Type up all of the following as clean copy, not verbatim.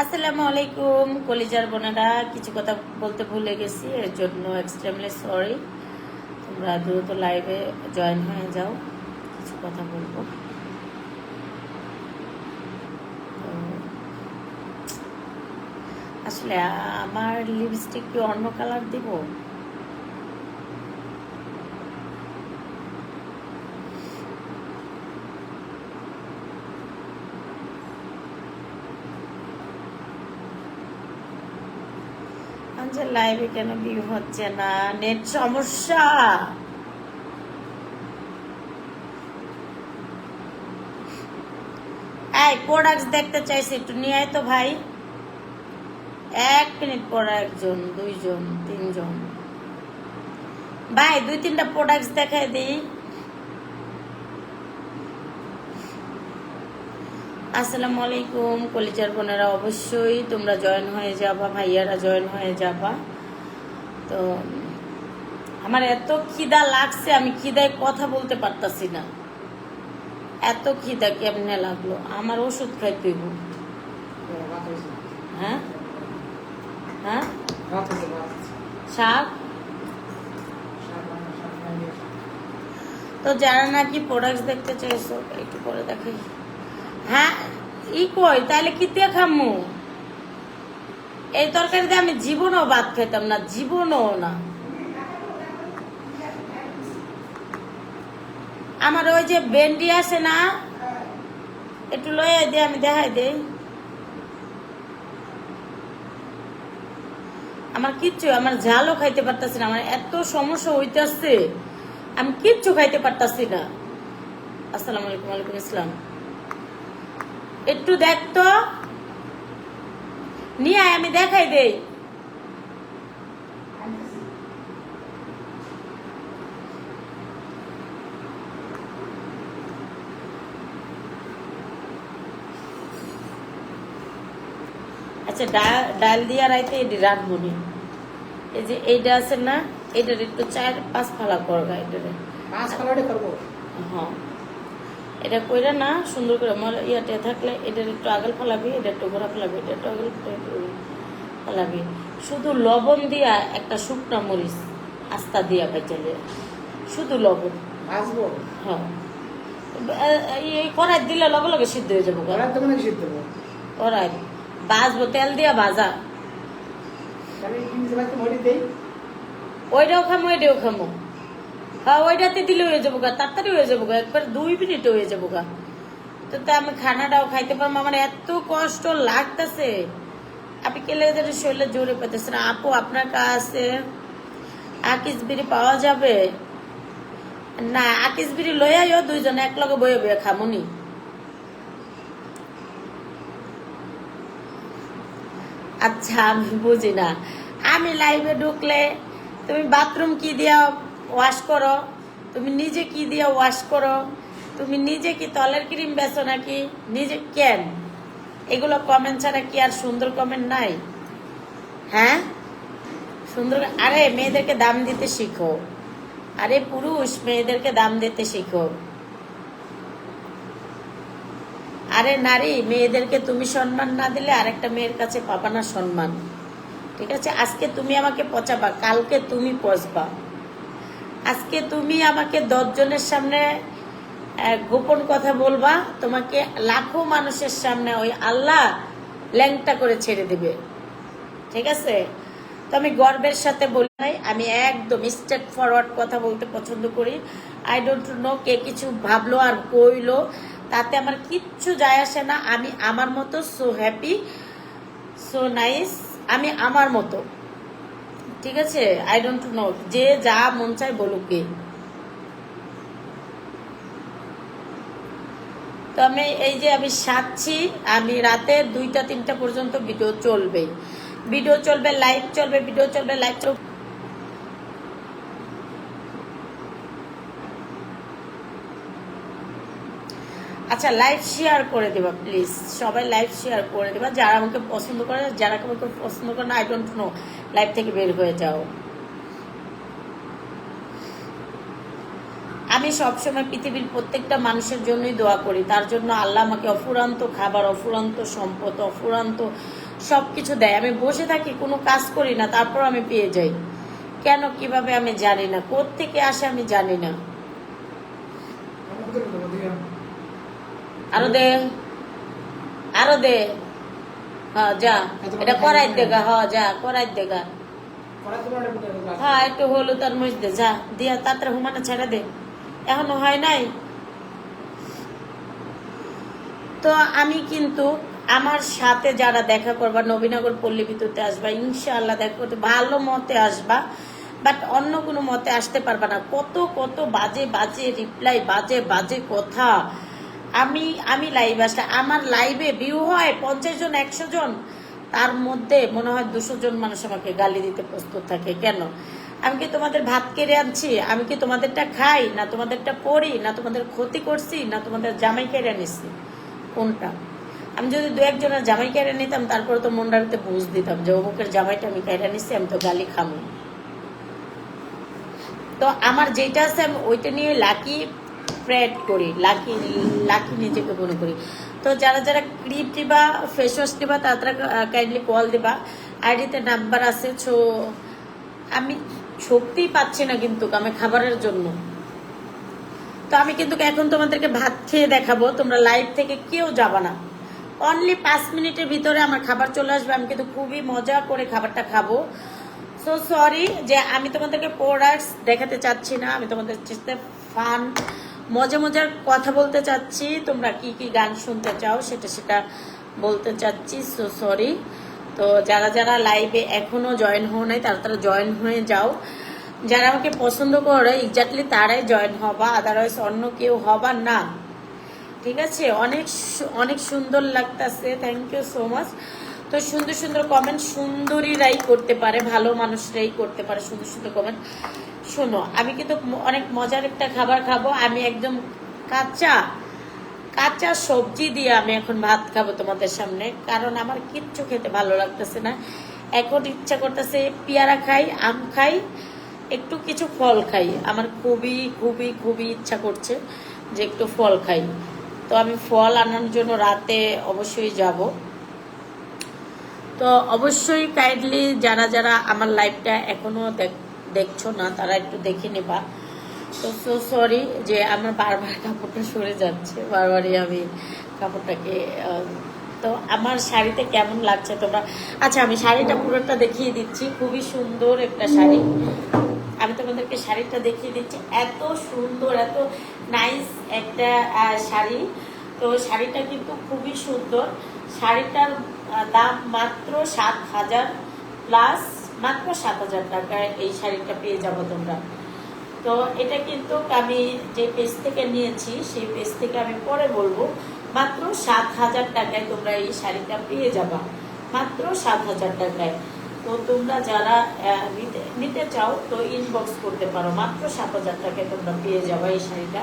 আসসালামু আলাইকুম কলিজার বোনেরা, কিছু কথা বলতে ভুলে গেছি, এর জন্য এক্সট্রিমলি সরি। তোমরা দ্রুত লাইভে জয়েন হয়ে যাও, কিছু কথা বলবো। আসলে আমার লিপস্টিক কি অন্য কালার দিব? লাইভে কেন ভিউ হচ্ছে না? নেট সমস্যা। এই প্রোডাক্টস দেখতে চাইছি, একটু নিয়ে আয় তো ভাই। 1 মিনিট পরে একজন, দুইজন, তিনজন ভাই, 2-3টা প্রোডাক্টস দেখাই দিই। আসসালামু আলাইকুম কলিজার বোনেরা, অবশ্যই তোমরা জয়েন হয়ে যাবা, ভাইয়ারা জয়েন হয়ে যাবা। তো আমার এত খিদা লাগছে, আমি খিদায় কথা বলতে পারতাছি না, এত খিদা কেমনে লাগলো। আমার ওষুধ খাইতে হইব। হ্যাঁ হ্যাঁ, শাক। তো যারা নাকি প্রোডাক্টস দেখতে চাইছো একটু পরে দেখাই। হ্যাঁ ই কই তাইলে কি দিয়ে খামু? এই তরকারিতে আমি জীবনও ভাত খাইতাম না, জীবনও না। আমার ওই যে ভেন্ডি আছে না, একটু লয়ে দিয়ে আমি দেখাই দেই। আমার কিচ্ছু, আমার ঝালও খাইতে পারতাছি না, আমার এত সমস্যা হইতেছে, আমি কিচ্ছু খাইতে পারতাছি না। আসসালামু আলাইকুম। ওয়ালাইকুম আসসালাম। একটু দেখতো নিয়ে আয়, আমি দেখাই দেই। আচ্ছা ডাল দিয়া রাইতে এটি রাখবো নি। এই যে এইটা আছে না, এটার একটু 4-5 ফালা করবা, এটারে 5 ফালাটা করবো। হ্যাঁ, এটা কইরা না সুন্দর করে ইয়াতে থাকলে এটার একটু আগল ফালাবি, এটা একটু ঘোরা ফালাবি, এটা একটু আগল ফালাবি। শুধু লবণ দিয়া একটা শুকনা মরিচ আস্তা দিয়া বেচালে, শুধু লবণ ভাজবো। হ্যাঁ, এই কড়াই দিলে লগে লগে সিদ্ধ হয়ে যাবো। কড়াই তো মানে সিদ্ধ করবো। কড়াই ভাজবো, তেল দিয়া ভাজা। তাহলে কিনতে পারতে মরি দেই। ওইটাও খামো, এটাও খামো। হ্যাঁ, ওইটাতে দিলে হয়ে যাবো গা, তাড়াতাড়ি হয়ে যাবো গা, একবার 2 মিনিটে হয়ে যাবো গা। তো আমি খানাটাও খাইতে পারবো। আমার এত কষ্ট লাগতেছে, আপনি কেলে শরীরে জোরে পেতেছেন। আপু আপনার কাছে আকিস বিড়ি পাওয়া যাবে? না, আকিস বিড়ি লইয়াইও, দুইজন এক লগে বয়ে বয়ে খামুনি। আচ্ছা, আমি বুঝি না। আমি লাইভে ঢুকলে তুমি বাথরুম কি দিয়া ওয়াশ করো, তুমি নিজে কি দিয়া ওয়াশ করো, তুমি নিজে কি তলের ক্রিম বেচো নাকি, নিজে কেন? এগুলো কমেন্ট ছাড়া কি আর সুন্দর কমেন্ট নাই? হ্যাঁ সুন্দর। আরে মেয়েদেরকে দাম দিতে শিখো, আরে পুরুষ মেয়েদেরকে দাম দিতে শিখো। আরে নারী মেয়েদেরকে তুমি সম্মান না দিলে আরেকটা মেয়ের কাছে পাবা না সম্মান। ঠিক আছে, আজকে তুমি আমাকে পচাবা, কালকে তুমি পচবা। আজকে তুমি আমাকে 10 জনের সামনে গোপন কথা বলবা, তোমাকে লাখো মানুষের সামনে ওই আল্লাহ ল্যাংটা করে ছেড়ে দিবে। ঠিক আছে, তো আমি গর্বের সাথে বলি নাই, আমি একদম স্ট্রেট ফরওয়ার্ড কথা বলতে পছন্দ করি। আই ডোন্ট নো কে কিছু ভাবলো আর কইলো, তাতে আমার কিচ্ছু যায় আসে না। আমি আমার মতো সো হ্যাপি, সো নাইস, আমি আমার মতো। ঠিক আছে, আই ডোন্ট নো, যে যা মন চায় বলুক। তো আমি এই যে আমি সাজছি, আমি রাতে 2টা-3টা পর্যন্ত ভিডিও চলবে, ভিডিও চলবে, লাইভ চলবে, ভিডিও চলবে, লাইভ চলবে। আচ্ছা, লাইভ শেয়ার করে দেবা প্লিজ, সবাই লাইভ শেয়ার করে দেবা, যারা আমাকে পছন্দ করে, যারা আমাকে পছন্দ করে না আই ডোন্ট নো, লাইভ থেকে বের হয়ে যাও। আমি সবসময় পৃথিবীর প্রত্যেকটা মানুষের জন্যই দোয়া করি, তার জন্য আল্লাহ আমাকে অফুরান্ত খাবার, অফুরান্ত সম্পদ, অফুরান্ত সব কিছু দেয়। আমি বসে থাকি, কোনো কাজ করি না, তারপর আমি পেয়ে যাই। কেন, কিভাবে আমি জানি না, কোত্থেকে আসে আমি জানি না। আমি কোথায় দেবো দিয়ে আরো দে, আরো দে। হ্যাঁ যা, এটা করাই দেগা, হ্যাঁ যা করাই দেগা। করাতে পারে কোথায় দেবো হ্যাঁ একটু হলুদ আর মরিচ দে, যা দিয়া তাড়াতাড়ি হুমানে ছেড়ে দে, এখনো হয় নাই। তো আমি কিন্তু আমার সাথে যারা দেখা করবা, নবীনগর পল্লী বিদ্যুতে আসবা, ইনশাআল্লাহ দেখা করতে ভালো মতে আসবা, বাট অন্য কোনো মতে আসতে পারবা না। কত কত বাজে বাজে রিপ্লাই, বাজে বাজে কথা। আমি লাইভ আসলে আমার লাইভে ভিউ হয় 50 জন 100 জন, তার মধ্যে মনে হয় 200 জন মানুষ আমাকে গালি দিতে প্রস্তুত থাকে। কেন? আমি কি তোমাদের ভাত কেড়ে আনছি? আমি কি তোমাদেরটা খাই না তোমাদেরটা পড়ি, না তোমাদের ক্ষতি করছি, না তোমাদের জামাই কেড়ে নিচ্ছি? কোনটা? আমি যদি দু একজনের জামাই কেড়ে নিতাম, তারপরে তো মনটাতে বুঝ দিতাম যে অমুকের জামাইটা আমি কেড়ে নিচ্ছি, আমি তো গালি খামো। তো আমার যেটা আছে আমি ওইটা নিয়ে লাকি প্রেড করি, লাকি লাকি নিজেকে মনে করি। তো যারা যারা ক্রিম দিবা, ফেস ওয়াশ দিবা, তারা কাইন্ডলি কল দিবা, আইডিতে নাম্বার আছে। সো আমি শক্তিই পাচ্ছি না কিন্তু আমি খাবারের জন্য। তো আমি কিন্তু এখন তোমাদেরকে ভাত খেয়ে দেখাবো, তোমরা লাইভ থেকে কেউ যাবা না। অনলি 5 মিনিটের ভিতরে আমার খাবার চলে আসবে। আমি কিন্তু খুবই মজা করে খাবারটা খাবো। সো সরি যে আমি তোমাদেরকে প্রোডাক্টস দেখাতে চাচ্ছি না, আমি তোমাদের সাথে ফান মজা মজার কথা বলতে চাচ্ছি। তোমরা কি কি গান শুনতে চাও সেটা বলতে চাচ্ছি। So sorry. তো যারা যারা লাইভে এখনো জয়েন হও নাই, তারা জয়েন হয়ে যাও। যারা আমাকে পছন্দ করে এক্স্যাক্টলি তারাই জয়েন হবা, আদারওয়াইজ অন্য কেউ হবা না। ঠিক আছে? অনেক অনেক সুন্দর লাগতেছে, থ্যাংক ইউ সো মাচ। তো সুন্দর সুন্দর কমেন্ট সুন্দরীরাই করতে পারে, ভালো মানুষরাই করতে পারে সুন্দর সুন্দর কমেন্ট। শোনো, আমি কিন্তু অনেক মজার একটা খাবার খাবো। আমি একদম কাঁচা কাঁচা সবজি দিয়ে আমি এখন ভাত খাবো তোমাদের সামনে, কারণ আমার কিচ্ছু খেতে ভালো লাগতেছে না। এখন ইচ্ছা করতেছে পেয়ারা খাই, আম খাই, একটু কিছু ফল খাই। আমার খুবই খুবই খুবই ইচ্ছা করছে যে একটু ফল খাই। তো আমি ফল আনার জন্য রাতে অবশ্যই যাব। তো অবশ্যই কাইন্ডলি যারা যারা আমার লাইভটা এখনো দেখছো না, তারা একটু দেখে নেবা। তো সো সরি যে আমার বারবার কাপড়টা সরে যাচ্ছে, বারবারই আমি কাপড়টাকে তো আমার শাড়িতে কেমন লাগছে তোমরা? আচ্ছা, আমি শাড়িটা পুরোটা দেখিয়ে দিচ্ছি। খুবই সুন্দর একটা শাড়ি, আমি তোমাদেরকে শাড়িটা দেখিয়ে দিচ্ছি। এত সুন্দর, এত নাইস একটা শাড়ি। তো শাড়িটা কিন্তু খুবই সুন্দর। শাড়িটার দাম মাত্র 7,000 প্লাস, মাত্র 7,000 টাকায় এই শাড়িটা পেয়ে যাবো তোমরা। তো এটা কিন্তু আমি যে পেজ থেকে নিয়েছি সেই পেজ থেকে আমি পরে বলবো। মাত্র 7,000 টাকায় তোমরা এই শাড়িটা পেয়ে যাবা, মাত্র 7,000 টাকায়। তো তোমরা যারা নিতে চাও তো ইনবক্স করতে পারো, মাত্র 7,000 টাকায় তোমরা পেয়ে যাবা এই শাড়িটা।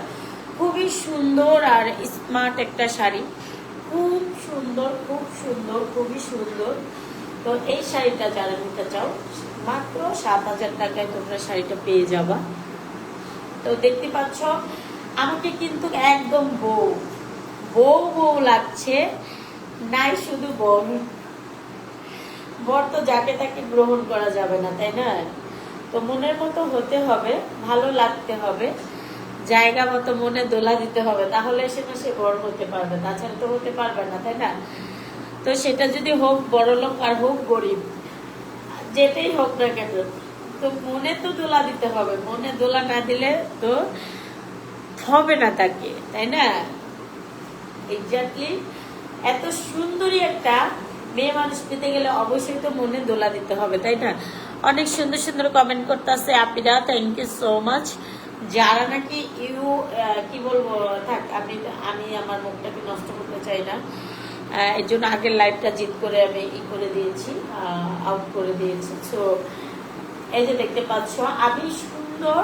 খুবই সুন্দর আর স্মার্ট একটা শাড়ি, খুব সুন্দর, খুব সুন্দর, খুবই সুন্দর। তো এই শাড়িটা যারা নিতে চাও মাত্র 7,000 টাকায় তোমরা শাড়িটা পেয়ে যাবা। তো দেখতে পাচ্ছ আমাকে কিন্তু একদম বউ বউ বউ লাগছে, নাই শুধু বউ। বর তো যাকে তাকে গ্রহণ করা যাবে না, তাই না? তো মনের মতো হতে হবে, ভালো লাগতে হবে, জায়গা মতো মনে দোলা দিতে হবে, তাহলে সেটা সে বর হতে পারবে, তাছাড়া তো হতে পারবে না, তাই না? তো সেটা যদি হোক বড়লোক আর হোক গরিব, যেটাই হোক না কেন, তো মনে তো দোলা দিতে হবে। মনে দোলা না দিলে তো হবে না তাকে, তাই না? এক্স্যাক্টলি। এত সুন্দরী একটা মেয়ে মানুষ পেতে গেলে অবশ্যই তো মনে দোলা দিতে হবে, তাই না? অনেক সুন্দর সুন্দর কমেন্ট করতেছে আপিরা, থ্যাংক ইউ সো মাচ। যারা নাকি কি বলবো, থাক, আমি আমার মুখটাকে নষ্ট করতে চাই না, এর জন্য আগের লাইভটা জিত করে আমি করে দিয়েছি, আউট করে দিয়েছি। সো এই যে দেখতে পাচ্ছ আমি সুন্দর,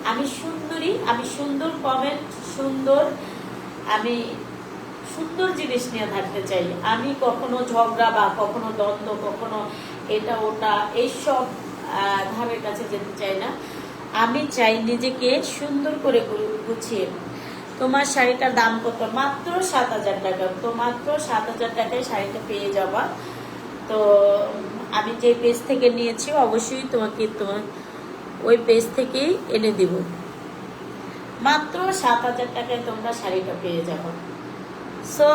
আমি সুন্দরী, আমি সুন্দর কমেন্ট, সুন্দর, আমি সুন্দর জিনিস নিয়ে থাকতে চাই। আমি কখনো ঝগড়া বা কখনো দ্বন্দ্ব, কখনো এটা ওটা এইসব ধারের কাছে যেতে চাই না। আমি চাই নিজেকে সুন্দর করে গুছিয়ে। তোমার শাড়িটার দাম কত? মাত্র 7,000 টাকা। তো মাত্র 7,000 টাকায় শাড়িটা পেয়ে যাবা। তো আমি যে পেজ থেকে নিয়েছি অবশ্যই তোমাকে তোমার ওই পেজ থেকেই এনে দিব। মাত্র 7,000 টাকায় তোমরা শাড়িটা পেয়ে যাবো। সো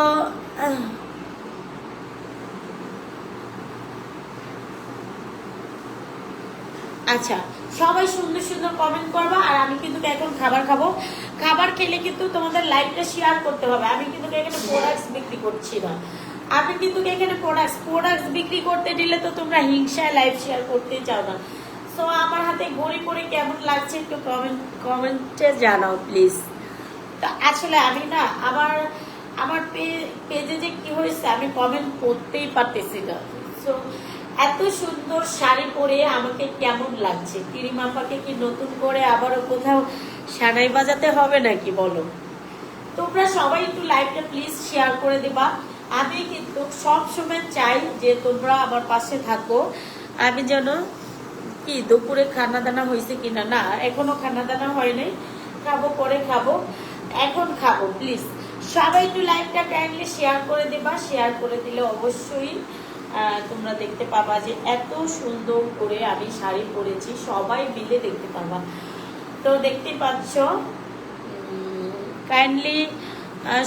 আচ্ছা, সবাই সুন্দর সুন্দর কমেন্ট করবা। আর আমি কিন্তু এখন খাবার খাবো। খাবার খেলে কিন্তু তোমাদের লাইভটা শেয়ার করতে হবে। আমি কিন্তু এখানে প্রোডাক্টস বিক্রি করছি না। আমি কিন্তু এখানে প্রোডাক্টস বিক্রি করতে দিলে তো তোমরা হিংসায় লাইভ শেয়ার করতে চাও না। সো আমার হাতে ঘড়ি পরে কেমন লাগছে একটু কমেন্টে জানাও প্লিজ। তো আসলে আমি না আমার পেজে যে কি হয়েছে আমি কমেন্ট করতেই পারতেছি না। সো এত সুন্দর শাড়ি পরে আমাকে কেমন লাগছে? কিরিমাপাকে কি নতুন করে আবারও কোথাও সানাই বাজাতে হবে নাকি বলো? তোমরা সবাই একটু লাইভটা প্লিজ শেয়ার করে দেবা। আমি কিন্তু সব সময় চাই যে তোমরা আমার পাশে থাকো। আমি যেন কি দুপুরে খানা দানা হয়েছে কিনা, না এখনো খানা দানা হয় নাই, খাবো পরে খাবো, এখন খাবো। প্লিজ সবাই একটু লাইভটা কাইন্ডলি শেয়ার করে দেবা। শেয়ার করে দিলে অবশ্যই তোমরা দেখতে পাবা যে এত সুন্দর করে আমি শাড়ি পরেছি, সবাই মিলে দেখতে পাবা। তো দেখতে পাচ্ছ, কাইন্ডলি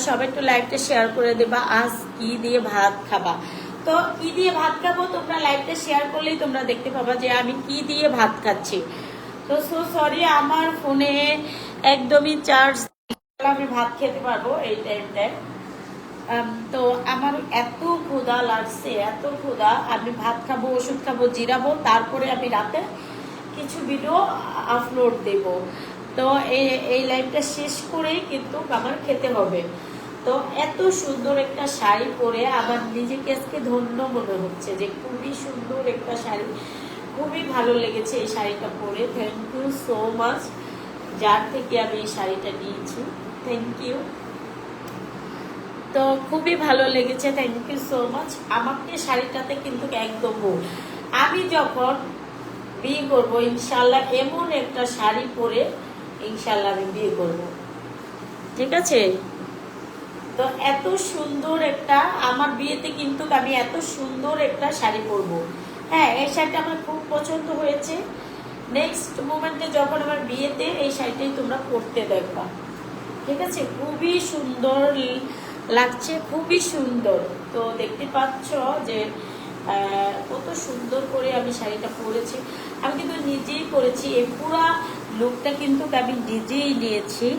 সবাই একটু লাইভটা শেয়ার করে দেবা। আজ কি দিয়ে ভাত খাবা? তো কি দিয়ে ভাত খাবো তোমরা লাইভটা শেয়ার করলেই তোমরা দেখতে পাবা যে আমি কি দিয়ে ভাত খাচ্ছি। তো সো সরি, আমার ফোনে একদমই চার্জ, আমি ভাত খেতে পারবো এই টাইমটায়। তো আমার এত ক্ষুধা লাগছে, এত ক্ষুধা, আমি ভাত খাবো, ওষুধ খাবো, জিরাবো, তারপরে আমি রাতে কিছু ভিডিও আপলোড দেব। তো এই লাইভটা শেষ করেই কিন্তু আমার খেতে হবে। তো এত সুন্দর একটা শাড়ি পরে আমার নিজেকে আজকে ধন্য মনে হচ্ছে যে খুবই সুন্দর একটা শাড়ি, খুবই ভালো লেগেছে এই শাড়িটা পরে। থ্যাংক ইউ সো মাচ যার থেকে আমি এই শাড়িটা নিয়েছি, থ্যাংক ইউ। তো খুবই ভালো লেগেছে, থ্যাংক ইউ সো মাচ। আমাকে শাড়িটাতে কিন্তু একদম আমি যখন বিয়ে করবো ইনশাল্লাহ এমন একটা শাড়ি পরে ইনশাল্লাহ আমি বিয়ে করব, ঠিক আছে? তো এত সুন্দর একটা আমার বিয়েতে কিন্তু আমি এত সুন্দর একটা শাড়ি পরবো। হ্যাঁ, এই শাড়িটা আমার খুব পছন্দ হয়েছে। নেক্সট মোমেন্টে যখন আমার বিয়েতে এই শাড়িটাই তোমরা পরতে দেখবা, ঠিক আছে? খুবই সুন্দর লাগছে, খুবই সুন্দর। তো দেখতে পাচ্ছ যে কত সুন্দর করে আমি শাড়িটা পরেছি। আমি কিন্তু নিজেই পরেছি, এই পুরা লুকটা কিন্তু আমি নিজেই নিয়েছি।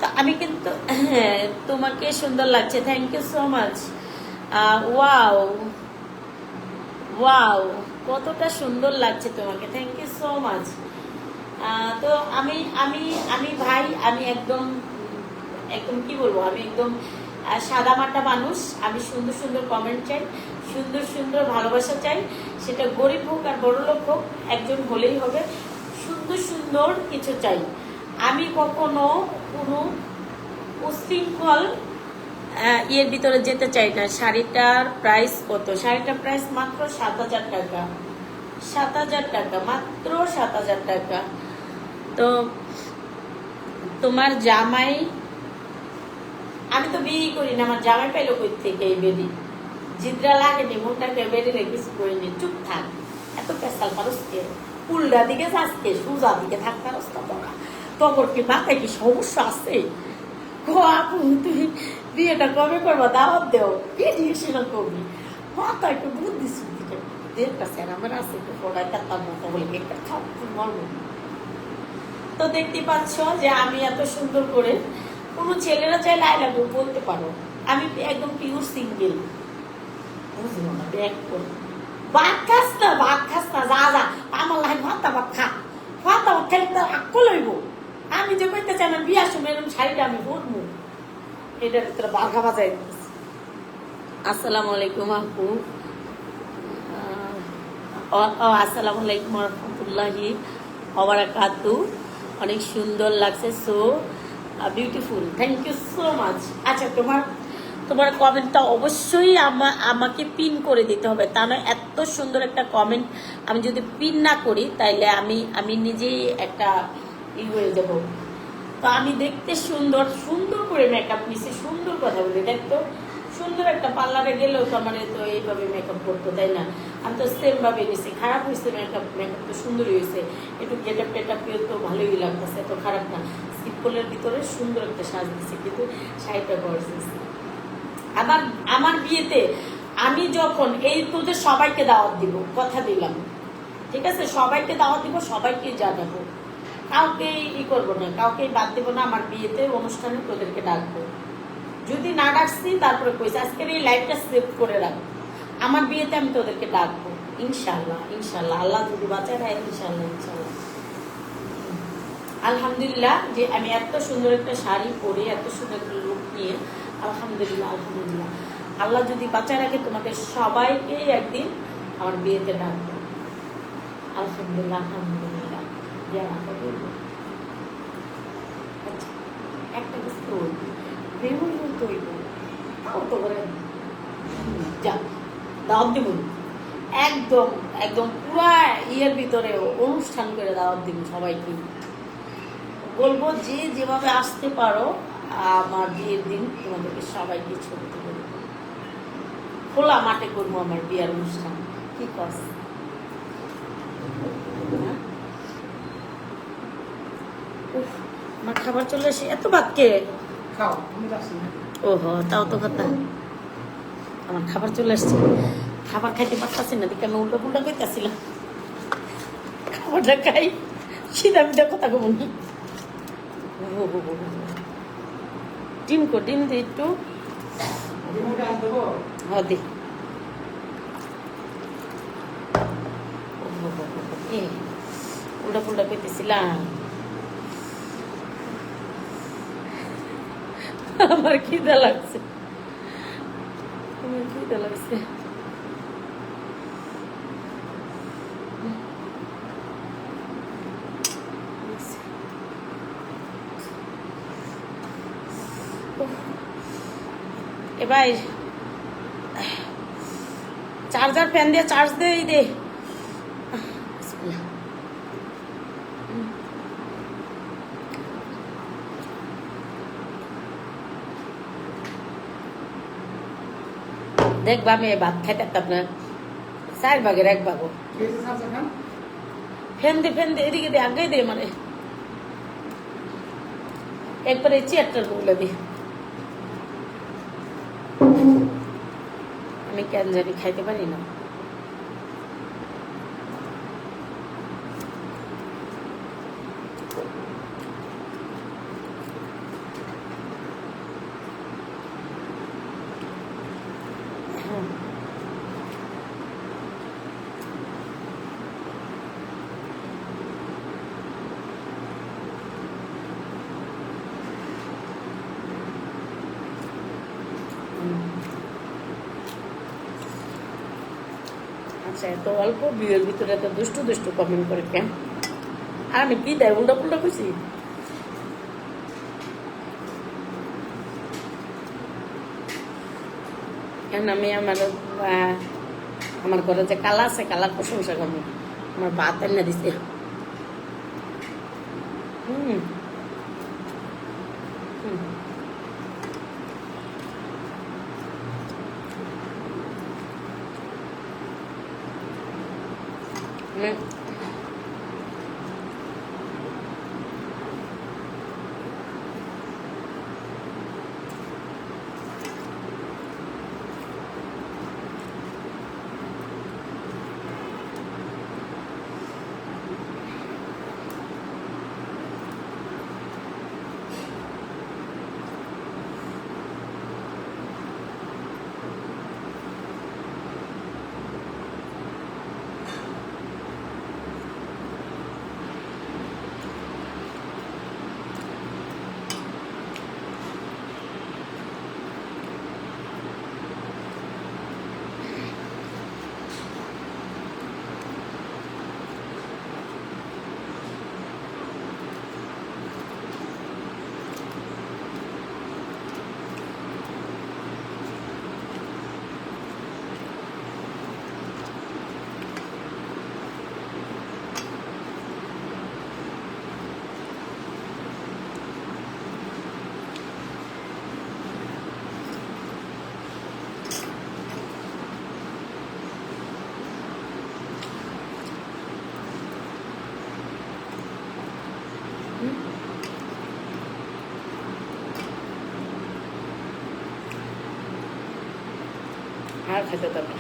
তো আমি কিন্তু তোমাকে সুন্দর লাগছে, thank you so much. Wow wow, কতটা সুন্দর লাগছে তোমাকে, থ্যাংক ইউ সো মাচ। তো আমি আমি আমি ভাই, আমি একদম একদম কি বলবো, আমি একদম সাদা মাটা মানুষ। আমি সুন্দর সুন্দর কমেন্ট চাই, সুন্দর সুন্দর ভালোবাসা চাই। সেটা গরিব হোক আর বড় লোক হোক, একজন হলেই হবে। সুন্দর সুন্দর কিছু চাই। আমি কখনো কোনো উশৃঙ্খল ইয়ের ভিতরে যেতে চাই না। শাড়িটার প্রাইস কত? শাড়িটার প্রাইস মাত্র 7,000 টাকা। 7,000 টাকা, মাত্র 7,000 টাকা। তো তোমার জামাই, আমি তো বিয়ে করি না, আমার জামাই পাইলো কই থেকে এই বেরি? জিদ্রা লাগেনি, মনটাকে বেরিয়ে কিছু করিনি। চুপ থাক, এত পেশাল পারসকে, উল্টা দিকে যাচ্ছে, সোজা দিকে থাকতে রাস্তা পড়া। তখন কি মাথায় কি সমস্যা আছে? আপু তুমি বিয়েটা কবে করবো? দাওয়াত দেও, পেডিয়েশন করবি, মাথা একটু বুদ্ধি শুদ্ধি একটা স্যার আমার আছে, একটু পড়ায় তার মতো বলে একটা খাও মরবো। তো দেখতে পাচ্ছ যে আমি এত সুন্দর করে, কোনো ছেলেরা চাইলে আই লাভ ইউ বলতে পারো। আমি একদম পিওর সিঙ্গেল, বুঝলো না? ব্যাগ করে ভাত খাস না, ভাত খাস না, যা যা আমার লাগে ভাতা ভাত খা, ভাতা ভাত খাইলে তো আক্ক লইব। আমি যে কইতে চাই না বিয়ার সময় এরকম শাড়িটা আমি পরবো, এটার ভিতরে বাঘা বাজাই দিচ্ছি। আসসালামু আলাইকুম আপু। আসসালামু আলাইকুম রহমতুল্লাহি ওয়াবারাকাতু। অনেক সুন্দর লাগছে, so beautiful, thank you so much. আচ্ছা, তোমার তোমার কমেন্টটা অবশ্যই আমাকে পিন করে দিতে হবে, তা নয় এত সুন্দর একটা কমেন্ট আমি যদি পিন না করি তাইলে আমি নিজেই একটা হয়ে যাব। তো আমি দেখতে সুন্দর সুন্দর করে মেকআপ নিছি, সুন্দর কথা বলি, দেখতো সুন্দর একটা পার্লারে গেলেও তো আমার তো এইভাবে মেকআপ করতো, তাই না? আমি তো সেম ভাবে নিছি, খারাপ হয়েছে মেকআপ তো সুন্দরই হয়েছে, একটু গেটআপ টেটআপ তো ভালোই লাগতেছে, তো খারাপ না। সিম্পলের ভিতরে সুন্দর একটা সাজ দিচ্ছে, কিন্তু শাড়িটা গর্জিয়াস। আবার আমার বিয়েতে আমি যখন এই তোদের সবাইকে দাওয়াত দিব, কথা দিলাম, ঠিক আছে? সবাইকে দাওয়াত দিব, সবাইকে জানাবো, কাউকে করবো না, কাউকে বাদ দেবো না। আমার বিয়েতে অনুষ্ঠানে তোদেরকে ডাকবো, যদি না ডাকছি তারপরে কইছি আজকের এই লাইভটা সেভ করে রাখবো। আমার বিয়েতে আমি তোদেরকে ডাকবো ইনশাল্লাহ, ইনশাল্লাহ, আল্লাহ যদি বাঁচায় রায়, ইনশাল্লাহ ইনশাল্লাহ। আলহামদুলিল্লাহ যে আমি এত সুন্দর একটা শাড়ি পরে এত সুন্দর একটা লুক নিয়ে, আলহামদুলিল্লাহ আলহামদুলিল্লাহ, আল্লাহ যদি বাঁচায় রাখে তোমাকে সবাইকে একদিন আমার বিয়েতে ডাকবো। আলহামদুলিল্লাহ আলহামদুলিল্লাহ। আচ্ছা, একটা কিছু বলবো, দাওয়াত দিব একদম একদম পুরা ইয়ের ভিতরে অনুষ্ঠান করে দাওয়াত দিব সবাইকে। বলবো যে যেভাবে আসতে পারো আমার বিয়ের দিন তোমাদেরকে সবাইকে ছবি তুলে দেবো, খোলা মাঠে করবো আমার বিয়ের অনুষ্ঠান। কি করছ? আমার খাবার চলে এসে এত ভাত কে খাও, আমি যাচ্ছি না। ওহো, তাও তো কথা। আমার খাবার চলে আসছে, খাবার খাইতে পারতাছি না, দেখে আমি উল্টো পুল্টা করতেছিলাম। খাবারটা খাই, সিধা মিধা কথা কব নি। ডিম দে একটু, ডিমটা আনতে দেবো? হ্যাঁ দে। উল্টা পুল্টা করতেছিলাম, আমার খিদা লাগছে, আমার খিদা লাগছে। এবার চার্জার ফ্যান দিয়ে চার্জ দে, এই দে। দেখবা আমি ভাত খাইতে আপনার 4 ভাগের 1 ভাগ খেয়েছে সামসা খান? ফ্যান দে এদিকে দে, আগে দে, মানে একবারে চেয়ারটার বলে দি। আমি কেন জানি খাইতে পারি না। আচ্ছা, এত অল্প বিয়ের ভিতরে এত দুষ্টু দুষ্টু কমেন্ট করে কেন? আর আমি কি দেয় উল্টা পুল্টা করছি? কেন আমি আমার ঘরে যে কালা আছে, কালার প্রশংসা করবো, আমার ভাত এনে দিছে। আর খাইতে পারবে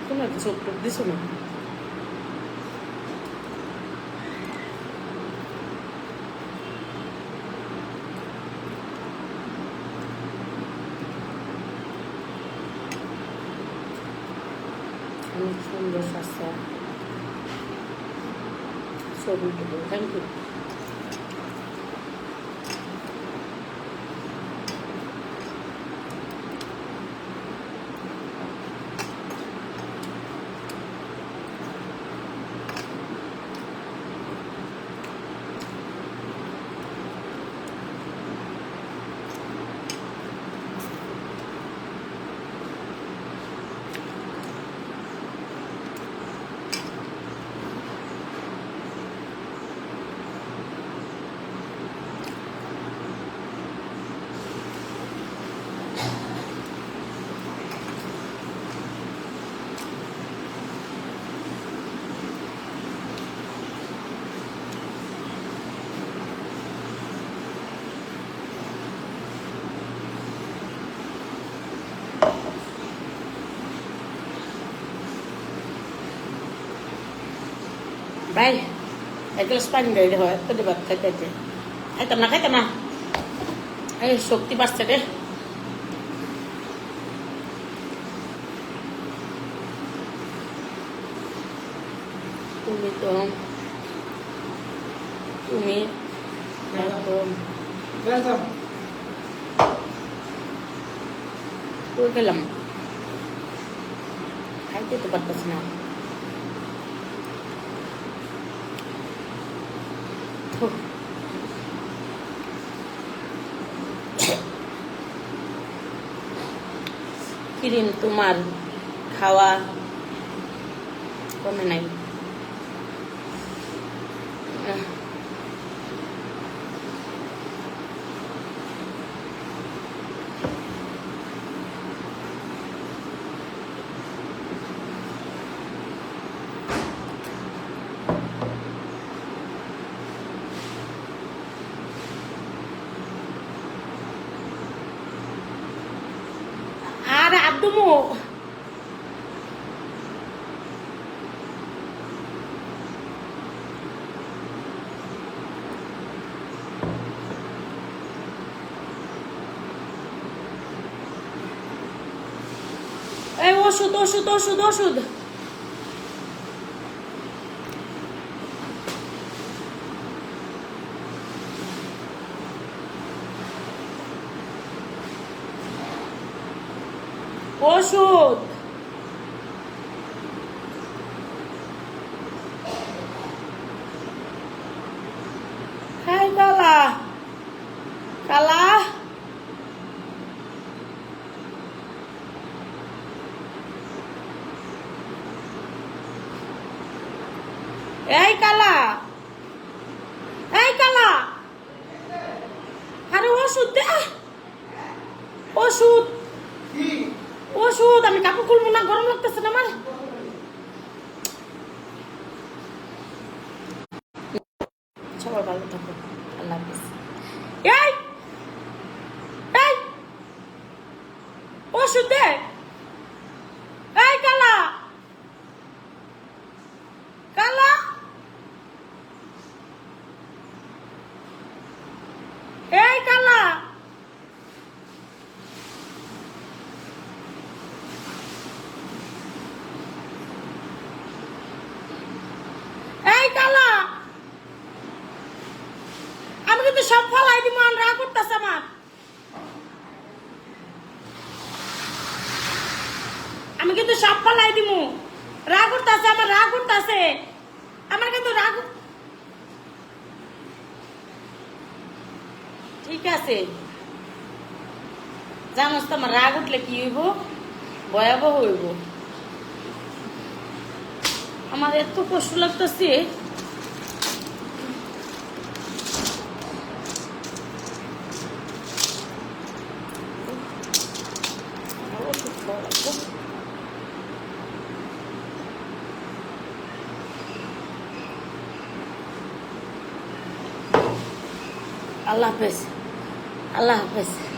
কোনো চোখ টোক দিছো না অনেক সুন্দর স্বাস্থ্য ছবি টুকু থ্যাংক ইউ Bay, এক গ্লাস পানি দিয়ে হয় তো ভাত খাইতে খাইতাম না এই শক্তি পাচ্ছে রে তুমি একদম Welcome. কই গেলাম খাইতে তো পারতেছি না কিরিম তোমার খাওয়া কমে নাই আর আব্দুমু এই ওষুধ ওষুধ ওষুধ ওষুধ ওষুধ হাই কালা কালা এই কালা এই কালা আরে ওষুধ দে ওষুধ ওষুধ আমি কাপড় খুলবো না গরম লাগতেছে না আমার সবাই ভালো থাকো আল্লাহ হাফেজ এই এই ওষুধ দে এই কালা কালা এই কালা এই কালা আমি কিন্তু সব ফলাই দিব আর রাগ করতেছে আমার আমি কিন্তু সব ফলাই দিব রাগ করতেছে আমার রাগ করতেছে আমার কিন্তু রাগ ঠিক আছে জানোস তো আমার রাগ উঠলে কি হইব ভয়াবহ হইব আমার এত কষ্ট লাগতেছে আল্লাহ হাফেজ আল্লাহ হাফেজ